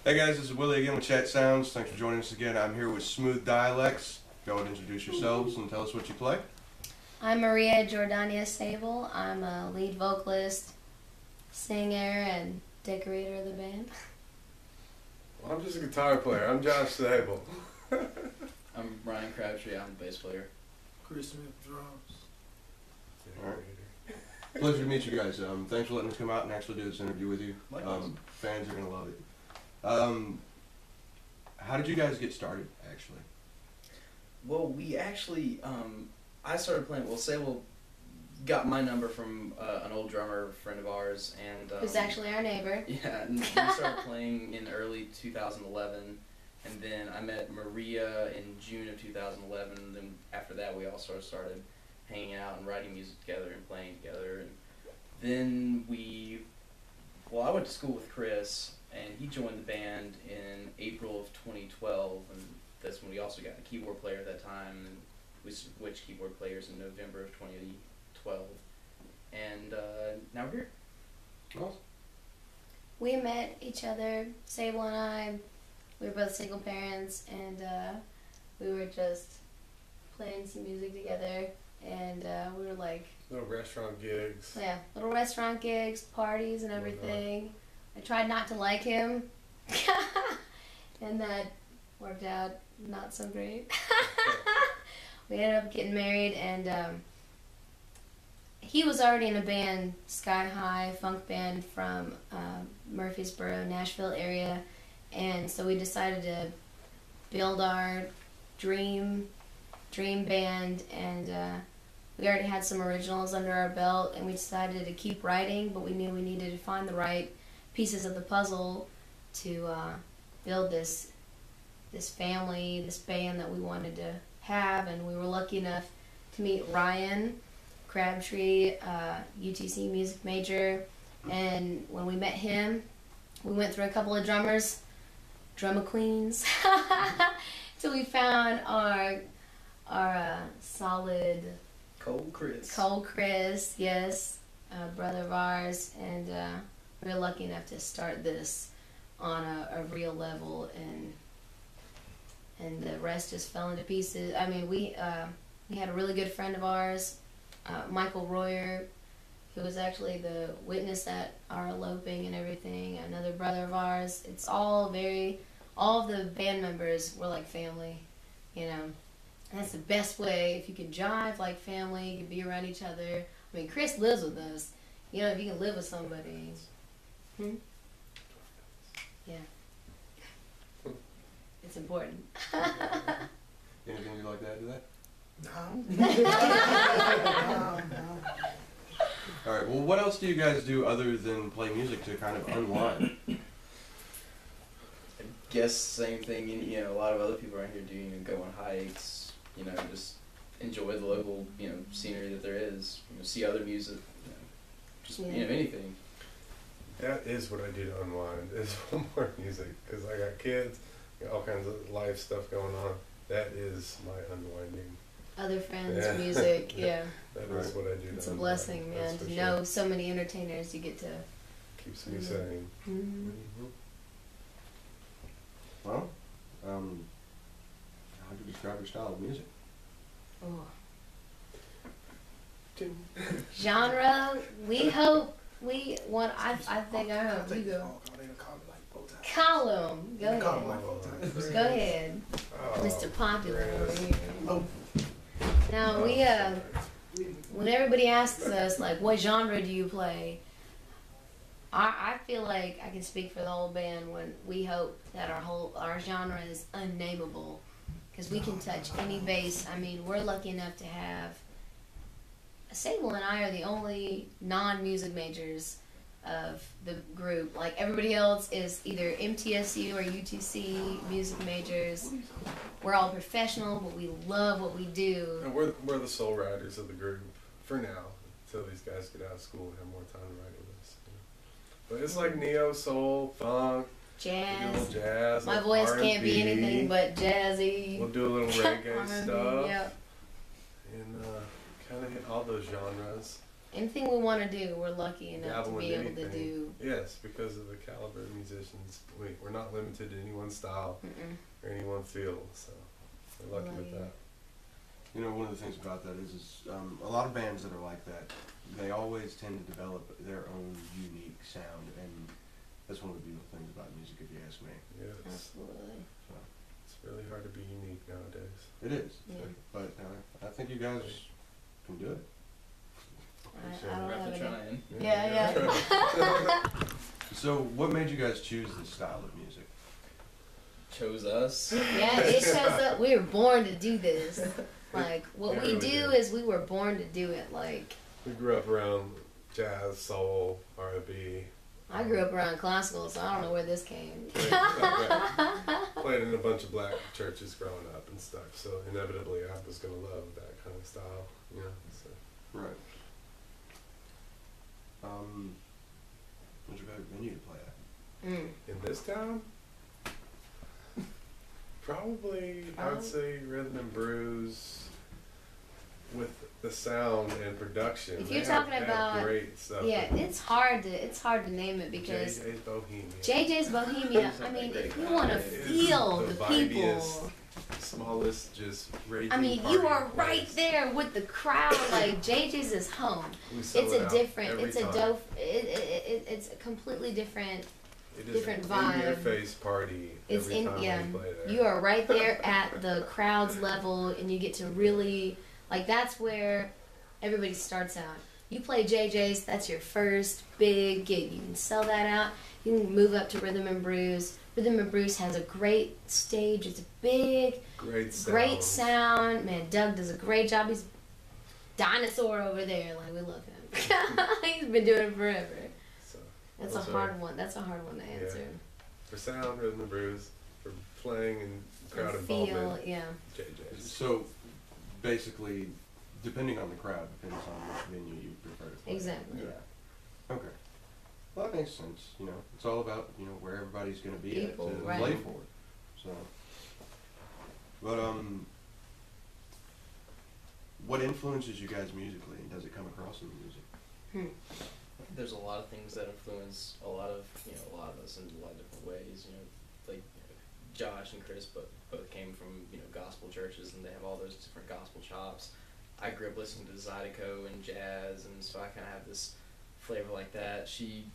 Hey guys, this is Willie again with ChattSounds. Thanks for joining us again. I'm here with Smooth Dialects. Go and introduce yourselves and tell us what you play. I'm Maria Jordania Sable. I'm a lead vocalist, singer, and decorator of the band. Well, I'm just a guitar player. I'm Josh Sable. I'm Ryan Crabtree. I'm the bass player. Chris Smith, drums. Alright. Pleasure to meet you guys. Thanks for letting us come out and actually do this interview with you. Fans are going to love it. How did you guys get started, actually? Well, we actually, I started playing, Sable got my number from an old drummer friend of ours, and Who's actually our neighbor. yeah, and we started playing in early 2011, and then I met Maria in June of 2011, and then after that we all sort of started hanging out and writing music together and playing together, and then I went to school with Chris, and he joined the band in April of 2012, and that's when we also got a keyboard player at that time, and we switched keyboard players in November of 2012, and now we're here. Awesome. We met each other, Sable and I. We were both single parents, and we were just playing some music together, and we were like... Little restaurant gigs. Yeah, little restaurant gigs, parties, and everything. I tried not to like him, and that worked out not so great. We ended up getting married, and he was already in a band, Sky High funk band from Murfreesboro, Nashville area, and so we decided to build our dream band, and we already had some originals under our belt, and we decided to keep writing, but we knew we needed to find the right pieces of the puzzle to build this family, this band that we wanted to have, and we were lucky enough to meet Ryan Crabtree, UTC music major, and when we met him, we went through a couple of drummer queens, till we found our solid Cole Chris, yes, brother of ours, and we were lucky enough to start this on a real level, and the rest just fell into pieces. I mean, we had a really good friend of ours, Michael Royer, who was actually the witness at our eloping and everything, another brother of ours. It's all of the band members were like family, you know. And that's the best way. If you can jive like family, you can be around each other. I mean, Chris lives with us. You know, if you can live with somebody. Yeah. It's important. Anything you'd like to add to that? No. Alright, well what else do you guys do other than play music to kind of unwind? I guess same thing, you know, a lot of other people around here do, you know, go on hikes, you know, just enjoy the local, you know, scenery that there is, you know, see other music, you know, just, you know, anything. That is what I do to unwind, is more music, because I got kids, got all kinds of life stuff going on. That is my unwinding. Other friends, music, yeah. That is what I do. It's a blessing, man, to know so many entertainers you get to... Keeps me sane. Well, how do you describe your style of music? Oh. Genre, we hope, I think you go. Call him. Go ahead. Go ahead. Mr. Popular over here. Oh. Now, when everybody asks us, like, what genre do you play, I feel like I can speak for the whole band when we hope that our genre is unnameable, because we can touch any bass. I mean, we're lucky enough to have... Sable and I are the only non-music majors of the group. Like, everybody else is either MTSU or UTC music majors. We're all professional, but we love what we do. And we're the sole writers of the group for now, until these guys get out of school and have more time to write with us. You know. But it's like neo, soul, funk, jazz. My like voice R&B. can't be anything but jazzy. We'll do a little reggae stuff. Yep. And kind of hit all those genres. anything we want to do, we're lucky enough to Dabble be in able to anything. do. Yes, because of the caliber of musicians. We're not limited to any one style or any one field, so we're lucky with that. You know, one of the things about that is a lot of bands that are like that, they always tend to develop their own unique sound, and that's one of the beautiful things about music, if you ask me. Yes. Absolutely. So, It's really hard to be unique nowadays. it is, Yeah. but I think you guys can do it. I don't We're have after any. trying. Yeah. So, what made you guys choose this style of music? Chose us. Yeah, it shows up. We were born to do this. Like, what Yeah, we we do did. is we were born to do it. Like, We grew up around jazz, soul, R&B. I grew up around classical, so I don't know where this came. Played in a bunch of black churches growing up and stuff, so inevitably I was going to love that kind of style, you know. So. Right. What's your favorite venue to play at? In this town? Probably, I would say Rhythm and Brews with the sound and production. If They you're have- talking they have about- great stuff. Yeah, it's hard to name it because JJ's Bohemia. JJ's Bohemia. I mean, if you want to It is feel the the people. vibiest, smallest, just raging I mean, party you are right place. there with the crowd. Like JJ's is home. We sell It's it a out different. every It's a time. dope. It's a completely different. It is different an in your vibe. face party It's every in time yeah. we play there. You are right there at the crowd's level, and you get to really like. That's where everybody starts out. You play JJ's. That's your first big gig. You can sell that out. You can move up to Rhythm and Brews. Rhythm and Brews has a great stage. It's big, Great sound. great sound. Man, Doug does a great job. He's dinosaur over there. Like, we love him. He's been doing it forever. So, That's those a are- hard one. That's a hard one to answer. For sound, Rhythm and Brews. For playing and crowd And feel, involvement, yeah. JJ's. So, basically, depending on the crowd, depends on which venue you prefer to play. Exactly. Yeah. Okay. Well, that makes sense. You know, it's all about, you know, where everybody's going to be People, at to right. play for. So, but what influences you guys musically, and does it come across in the music? There's a lot of things that influence a lot of us in a lot of different ways. You know, like Josh and Chris both came from gospel churches, and they have all those different gospel chops. I grew up listening to Zydeco and jazz, and so I kind of have this flavor like that. She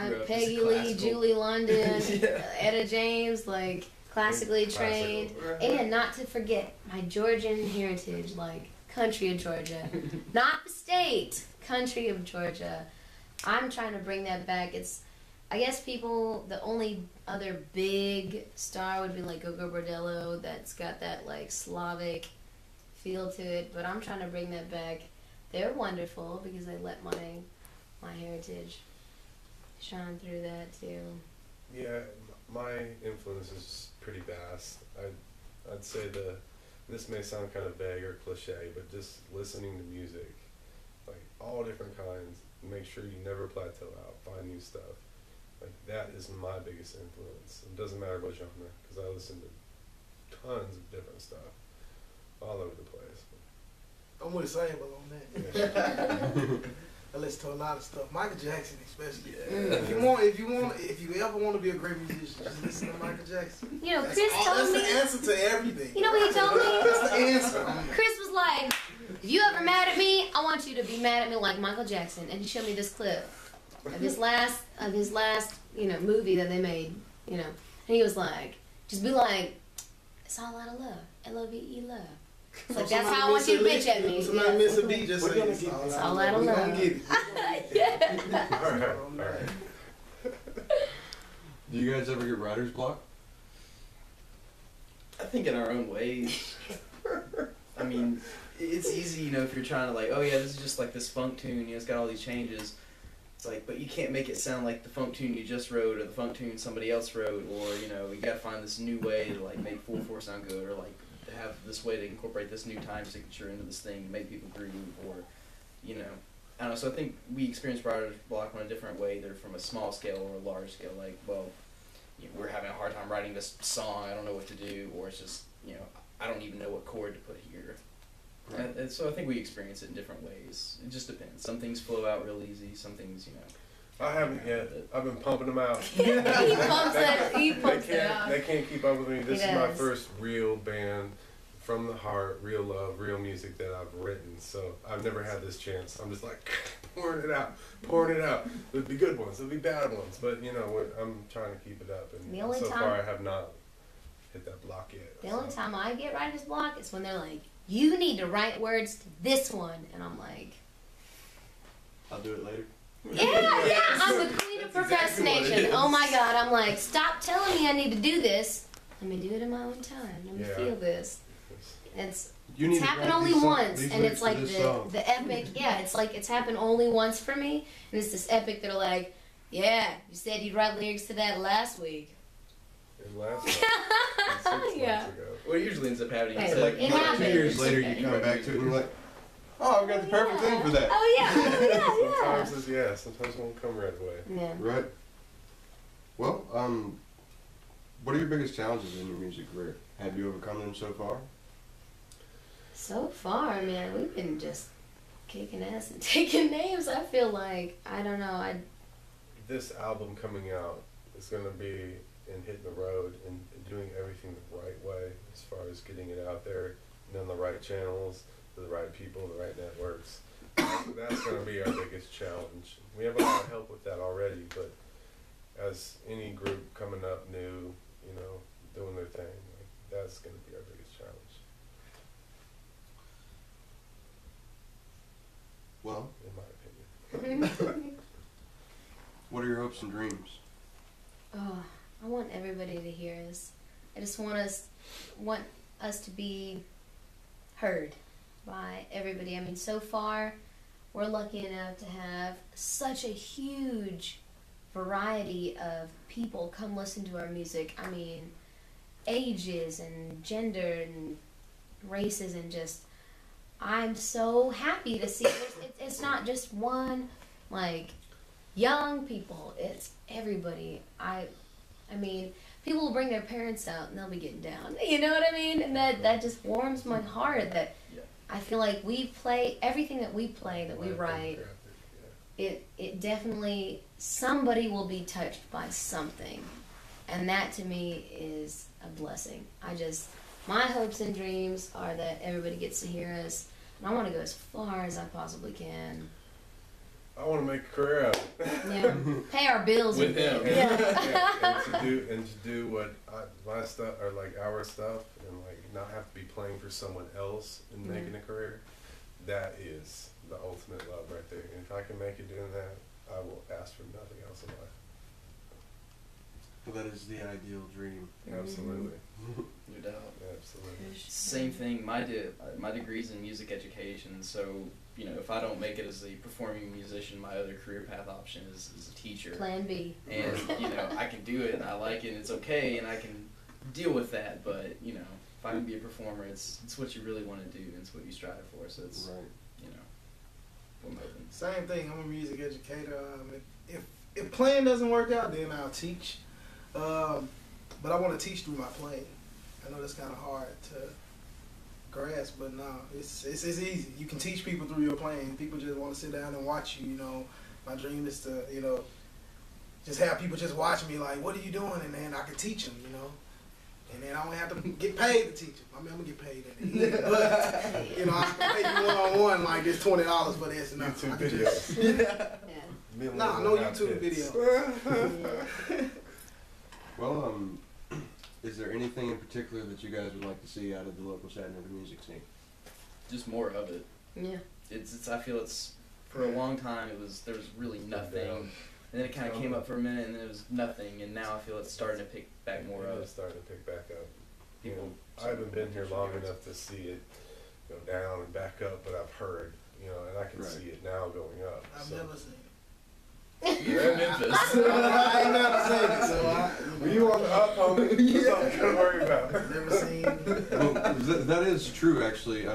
grew up Peggy as Lee, classical. Julie London, Yeah. Etta James, like classically trained, Classical. and not to forget my Georgian heritage, like country of Georgia, not the state, country of Georgia. I'm trying to bring that back. It's, I guess people, the only other big star would be like Gogo Bordello, that's got that like Slavic feel to it, but I'm trying to bring that back. They're wonderful because they let my heritage shine through that too. Yeah, my influence is pretty vast. I'd say this may sound kind of vague or cliche, but just listening to music, like all different kinds, make sure you never plateau out, find new stuff. Like that is my biggest influence. It doesn't matter what genre, because I listen to tons of different stuff all over the place. I'm with Sable on that. I listen to a lot of stuff. Michael Jackson especially. If you ever want to be a great musician, just listen to Michael Jackson. You know, That's Chris told that's me. the answer to everything. You know what he told me? That's the answer. Chris was like, if you ever mad at me, I want you to be mad at me like Michael Jackson. And he showed me this clip of his last movie that they made, And he was like, just be like, it's all out of love. L-O-V-E love. It's like, that's how I want you to bitch at me. Somebody miss a beat, just We're say gonna it's get all this. out All of out of love. We love. gonna get it. Alright. Do you guys ever get writer's block? I think in our own ways. I mean, it's easy, if you're trying to like, oh yeah, this is just like this funk tune, it's got all these changes. It's like, but you can't make it sound like the funk tune you just wrote or the funk tune somebody else wrote, or you gotta find this new way to like make 4/4 sound good, or like to have this way to incorporate this new time signature into this thing to make people groove, or I don't know. So I think we experience writer's block on a different way, either from a small scale or a large scale. Like, well, we're having a hard time writing this song, I don't know what to do, or it's just I don't even know what chord to put here. And so I think we experience it in different ways. It just depends. Some things flow out real easy. Some things, I haven't yet. I've been pumping them out. He pumps it out. They can't keep up with me. This He is my does. first real band from the heart, real love, real music that I've written. So I've never had this chance. I'm just like pouring it out. There'll be good ones, there'll be bad ones, but I'm trying to keep it up. And The only so time- far, I have not hit that block yet. The only time I get writer's block is when they're like, "You need to write words to this one," and I'm like, I'll do it later. yeah, I'm the queen of That's exactly what it procrastination. is. Oh my god, I'm like, stop telling me I need to do this. Let me do it in my own time. Let me Yeah. feel this. It's You need it's to happened write only these once, these and lyrics it's to like this song. the epic. Yeah, it's like it's happened only once for me, and it's this epic. They're like, "Yeah, you said you'd write lyrics to that last week." And last month, and 6 Yeah. months ago. what usually ends up happening Hey, is look, like, it Like, happens. 2 years later, Okay. you come back to it and you're like, oh, I've got the perfect thing for that. Oh yeah, Sometimes it won't come right away. yeah. Right. Well, what are your biggest challenges in your music career? Have you overcome them so far? So far, man, we've been just kicking ass and taking names. I feel like I don't know. This album coming out is going to be in hitting the road and doing everything the right way as far as getting it out there and on the right channels, to the right people, the right networks. That's going to be our biggest challenge. We have a lot of help with that already, but as any group coming up new, doing their thing, that's going to be our biggest challenge. Well, In my opinion. what are your hopes and dreams? Oh, I want everybody to hear us. I just want us to be heard by everybody. I mean, so far, we're lucky enough to have such a huge variety of people come listen to our music. I mean, ages and gender and races, and just I'm so happy to see it's not just one, like, young people. It's everybody. I mean, people will bring their parents out and they'll be getting down. You know what I mean? And that just warms my heart that Yeah. I feel like we play everything that we play, that we write. It definitely, somebody will be touched by something, and that to me is a blessing. My hopes and dreams are that everybody gets to hear us, and I want to go as far as I possibly can. I want to make a career out of it. Yeah, pay our bills With him. Yeah. and to do what my stuff or like our stuff, and like not have to be playing for someone else and making a career. That is the ultimate love right there. And if I can make it doing that, I will ask for nothing else in life. Well, that is the ideal dream. Absolutely, No doubt. absolutely. Same thing. My degree's in music education, so if I don't make it as a performing musician, my other career path option is a teacher. Plan B. And I can do it, and I like it, and it's okay, and I can deal with that. But if I can be a performer, it's what you really want to do, and it's what you strive for. So it's Right. what I'm hoping. Same thing. I'm a music educator. If playing doesn't work out, then I'll teach. But I want to teach through my playing. I know that's kind of hard to grasp, but no, it's easy. You can teach people through your playing. People just want to sit down and watch you. My dream is to just have people just watch me like, what are you doing? And then I can teach them. And then I don't have to get paid to teach them. I mean, I'm gonna get paid at the end, but I can pay you one-on-one like it's $20 for this and that. YouTube videos. Yeah. Nah, no YouTube video. Well, is there anything in particular that you guys would like to see out of the local Chattanooga music scene? Just more of it. Yeah. I feel it's for a long time there was really nothing, and then it kind of came up for a minute, and then it was nothing, and now I feel it's starting to pick back more up. It's starting to pick back up. People, I haven't been here long enough to see it go down and back up, but I've heard, and I can Right. see it now going up. I've so. never seen it. You're in Memphis. I ain't never seen it, so Well, you on the up, homie. That's all I'm gonna worry about. never seen it. Well, that is true, actually.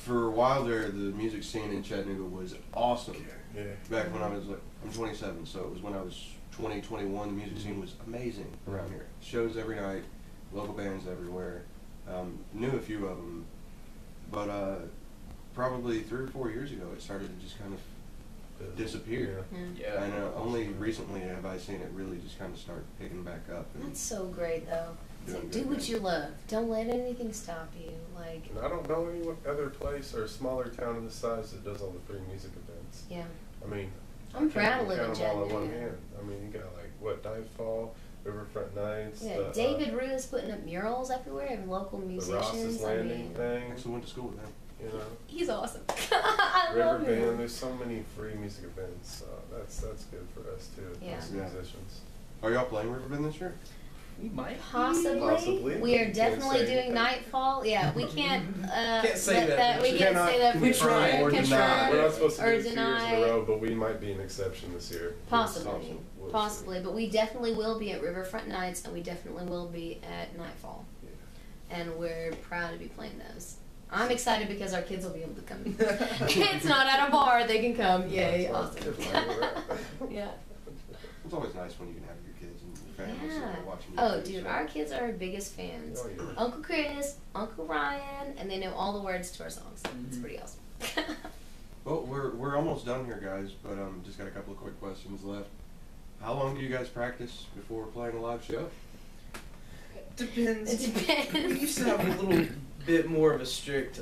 For a while there, the music scene in Chattanooga was awesome. Yeah. Back when I'm 27, so it was when I was 20, 21, the music scene was amazing around here. Shows every night, local bands everywhere. Knew a few of them, but probably 3 or 4 years ago, it started to just kind of disappear. Yeah. And only recently have I seen it really just kind of start picking back up. And That's so great, though. It's doing like, do good, what man. you love. Don't let anything stop you. Like, And I don't know any other place or smaller town of this size that does all the free music events. yeah. I mean, I'm proud to I live in count them all in one Chattanooga. hand. I mean, you got like what, Nightfall, Riverfront Nights. Yeah, the, David Rue is putting up murals everywhere and local the musicians. Ross's I Landing mean, thing. Actually went to school with him. You know, he's awesome. I love River Band. him. There's so many free music events. That's good for us too. Yeah. As Yeah. musicians. Are y'all playing Riverbend this year? We might. Possibly. Possibly. We are Can't definitely say doing anything. Nightfall. Yeah, we can't. Can't say let that. We We can't cannot say that for confirm sure. or deny. We're not supposed to or do it 2 years in deny. a row, but we might be an exception this year. Possibly. We'll see. Possibly, but we definitely will be at Riverfront Nights, and we definitely will be at Nightfall, Yeah. and we're proud to be playing those. I'm excited because our kids will be able to come. It's not at a bar; they can come. Yay! That's Awesome. Yeah. It's always nice when you can have your kids and your family sitting Yeah. there watching you. Oh, play dude, shows. our kids are our biggest fans. Oh, yeah. Uncle Chris, Uncle Ryan, and they know all the words to our songs. It's Mhm. pretty awesome. Well, we're almost done here, guys. But just got a couple of quick questions left. How long do you guys practice before playing a live show? Depends. It depends. We used to have a little bit more of a strict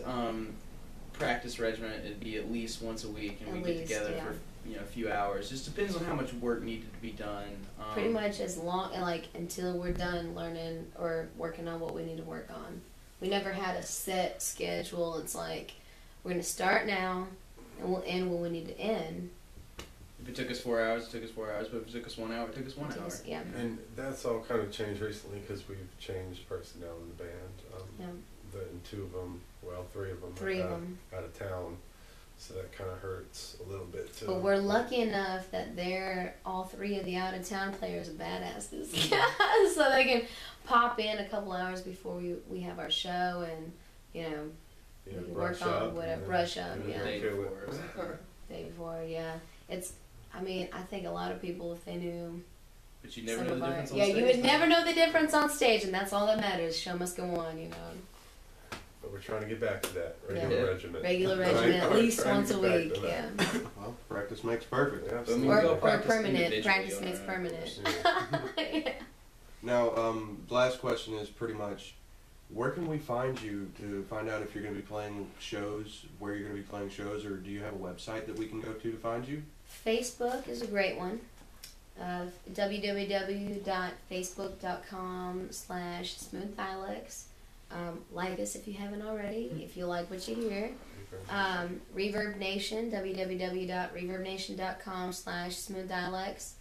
practice regimen. It'd be at least once a week, and At we get least, together yeah. for a few hours. Just depends on how much work needed to be done. Pretty much as long, like, until we're done learning or working on what we need to work on. We never had a set schedule. It's like, we're going to start now, and we'll end when we need to end. If it took us 4 hours, it took us 4 hours. But if it took us 1 hour, it took us 1 hour. Yeah. And that's all kind of changed recently because we've changed personnel in the band. Yeah. And 2 of them, well, 3 of them, Three are of them. out of town. So that kind of hurts a little bit too. But we're lucky enough that they're all 3 of the out of town players are badasses, so they can pop in a couple hours before we have our show, and Yeah, we can brush work on up whatever, and brush up, then yeah. Day kill before it. or something. Day before, yeah. It's, I mean, I think a lot of people, if they knew But you never some know of the our, difference on yeah, stage. you would never know the difference on stage, and that's all that matters. Show must go on, you know. But we're trying to get back to that Yeah. regular regimen. Regular Trying- regimen, at least trying to once a get back week, to that. yeah. Well, practice makes perfect. Yeah, But we Or, all or practice permanent. individually Practice on makes our own, of permanent. course. Yeah. Now, the last question is pretty much, where can we find you to find out if you're going to be playing shows, where you're going to be playing shows, or do you have a website that we can go to find you? Facebook is a great one. www.facebook.com/smoothdialects. Like us if you haven't already, if you like what you hear. Reverb Nation, www.reverbnation.com/smoothdialects.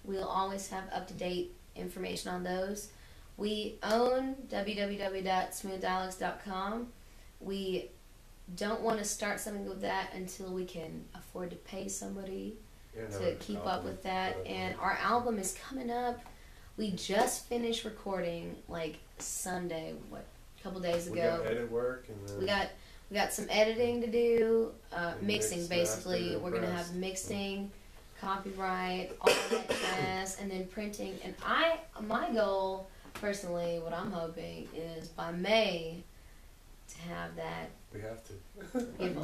We'll always have up-to-date information on those. We own www.smoothdialects.com. We don't want to start something with that until we can afford to pay somebody to keep up with that. And our album is coming up. We just finished recording like Sunday, a couple days We ago. got edit work and then We got some editing to do, And mixing mix, basically. master, We're gonna press. have mixing, copyright, all that jazz, and then printing. And my goal personally, what I'm hoping is by May to have that. we have to.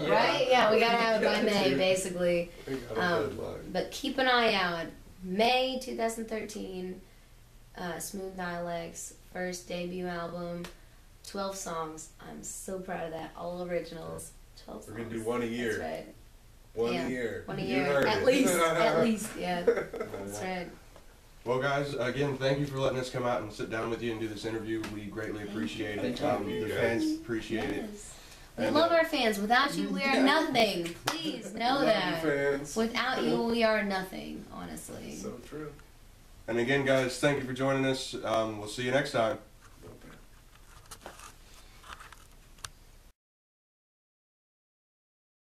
Right? Yeah, we gotta have it by May basically. We got a deadline. But keep an eye out. May 2013, Smooth Dialects, first debut album, 12 songs. I'm so proud of that. All originals. 12 songs. We're gonna do one a year. That's right. One Yeah, a year. One a You year. heard At it. least. At least. Yeah. That's right. Well, guys, again, thank you for letting us come out and sit down with you and do this interview. We greatly appreciate it. Thank you. The fans appreciate it. Yes. We And, love our fans. Without you, we are nothing. Please know Love you, that. fans. Without you, we are nothing, honestly. So true. And again, guys, thank you for joining us. We'll see you next time.